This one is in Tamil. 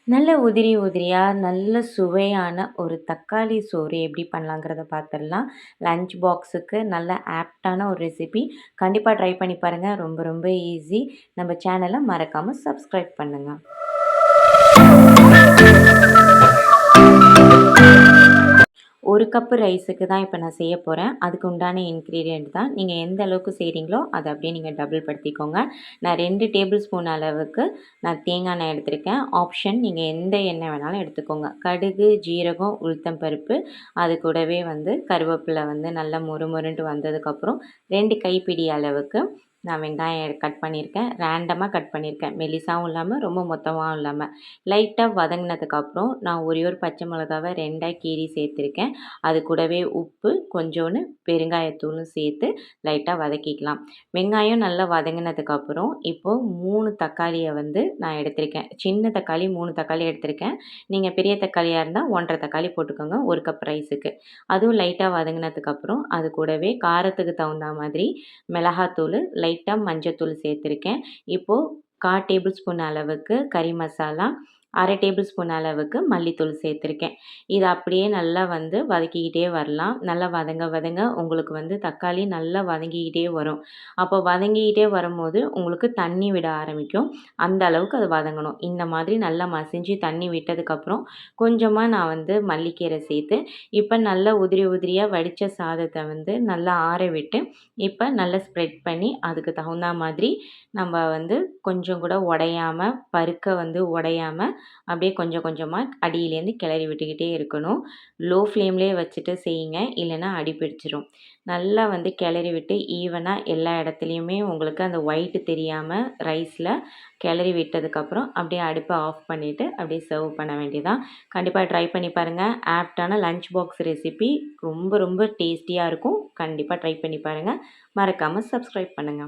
நல்ல உதிரி உதிரியா, நல்ல சுவையான ஒரு தக்காளி சோறு எப்படி பண்ணலாங்கிறத பார்த்துடலாம். லஞ்ச் பாக்ஸுக்கு நல்ல ஆப்ட்டான ஒரு ரெசிபி. கண்டிப்பா ட்ரை பண்ணி பாருங்க. ரொம்ப ரொம்ப ஈஸி. நம்ம சேனல மறக்காம சப்ஸ்கிரைப் பண்ணுங்க. ஒரு கப்பு ரைஸுக்கு தான் இப்போ நான் செய்ய போகிறேன். அதுக்கு உண்டான இன்க்ரீடியன்ட் தான். நீங்கள் எந்த அளவுக்கு செய்கிறீங்களோ அதை அப்படியே நீங்கள் டபுள் படுத்திக்கோங்க. நான் 2 டேபிள் ஸ்பூன் அளவுக்கு நான் தேங்காய் எண்ணெய் எடுத்திருக்கேன். ஆப்ஷன், நீங்கள் எந்த எண்ணெய் வேணாலும் எடுத்துக்கோங்க. கடுகு, ஜீரகம், உளுத்தம் பருப்பு, அது கூடவே கருவேப்பிலை நல்லா மொறுமொருன்ட்டு வந்ததுக்கப்புறம் 2 கைப்பிடி அளவுக்கு நான் வெங்காயம் கட் பண்ணியிருக்கேன். ரேண்டமாக கட் பண்ணியிருக்கேன். மெலிசாவும் இல்லாமல் ரொம்ப மொத்தமாகவும் இல்லாமல். லைட்டாக வதங்கினதுக்கப்புறம் நான் ஒரே ஒரு பச்சை மிளகாவை 2ஆக கீறி சேர்த்துருக்கேன். அது கூடவே உப்பு, கொஞ்சோண்டு பெருங்காயத்தூளும் சேர்த்து லைட்டாக வதக்கிக்கலாம். வெங்காயம் நல்லா வதங்கினதுக்கப்புறம் இப்போது 3 தக்காளியை நான் எடுத்திருக்கேன். சின்ன தக்காளி 3 தக்காளி எடுத்திருக்கேன். நீங்கள் பெரிய தக்காளியாக இருந்தால் 1 1/2 தக்காளி போட்டுக்கோங்க ஒரு கப் ரைஸுக்கு. அதுவும் லைட்டாக வதங்கினதுக்கப்புறம் அது கூடவே காரத்துக்கு தகுந்த மாதிரி மிளகாத்தூள், லைட்டாக மஞ்சத்தூள் சேர்த்துருக்கேன். இப்போது 1/4 டேபிள் ஸ்பூன் அளவுக்கு கறி மசாலா, 1/2 டேபிள் ஸ்பூன் அளவுக்கு மல்லித்தூள் சேர்த்துருக்கேன். இதை அப்படியே நல்லா வதக்கிக்கிட்டே வரலாம். நல்லா வதங்க வதங்க உங்களுக்கு தக்காளி நல்லா வதங்கிக்கிட்டே வரும். அப்போ வதங்கிக்கிட்டே வரும்போது உங்களுக்கு தண்ணி விட ஆரம்பிக்கும். அந்த அளவுக்கு அது வதங்கணும். இந்த மாதிரி நல்லா மசிஞ்சு தண்ணி விட்டதுக்கப்புறம் கொஞ்சமாக நான் மல்லிக்கீரை சேர்த்து இப்போ நல்லா உதிரி உதிரியாக வடித்த சாதத்தை நல்லா ஆற விட்டு இப்போ நல்லா ஸ்ப்ரெட் பண்ணி அதுக்கு தகுந்த மாதிரி நம்ம கொஞ்சம் கூட உடையாமல், பருக்க உடையாமல் அப்படியே கொஞ்சம் கொஞ்சமாக அடியிலேருந்து கிளறி விட்டுக்கிட்டே இருக்கணும். லோ ஃப்ளேம்லேயே வச்சுட்டு செய்யுங்க, இல்லைன்னா அடி பிடிச்சிரும். நல்லா கிளறி விட்டு ஈவனாக எல்லா இடத்துலையுமே உங்களுக்கு அந்த ஒயிட்டு தெரியாமல் ரைஸில் கிளறி விட்டதுக்கப்புறம் அப்படியே அடுப்பை ஆஃப் பண்ணிவிட்டு அப்படியே சர்வ் பண்ண வேண்டியதான். கண்டிப்பாக ட்ரை பண்ணி பாருங்கள். ஆப்டான லஞ்ச் பாக்ஸ் ரெசிபி. ரொம்ப ரொம்ப டேஸ்டியாக இருக்கும். கண்டிப்பாக ட்ரை பண்ணி பாருங்கள். மறக்காமல் சப்ஸ்கிரைப் பண்ணுங்கள்.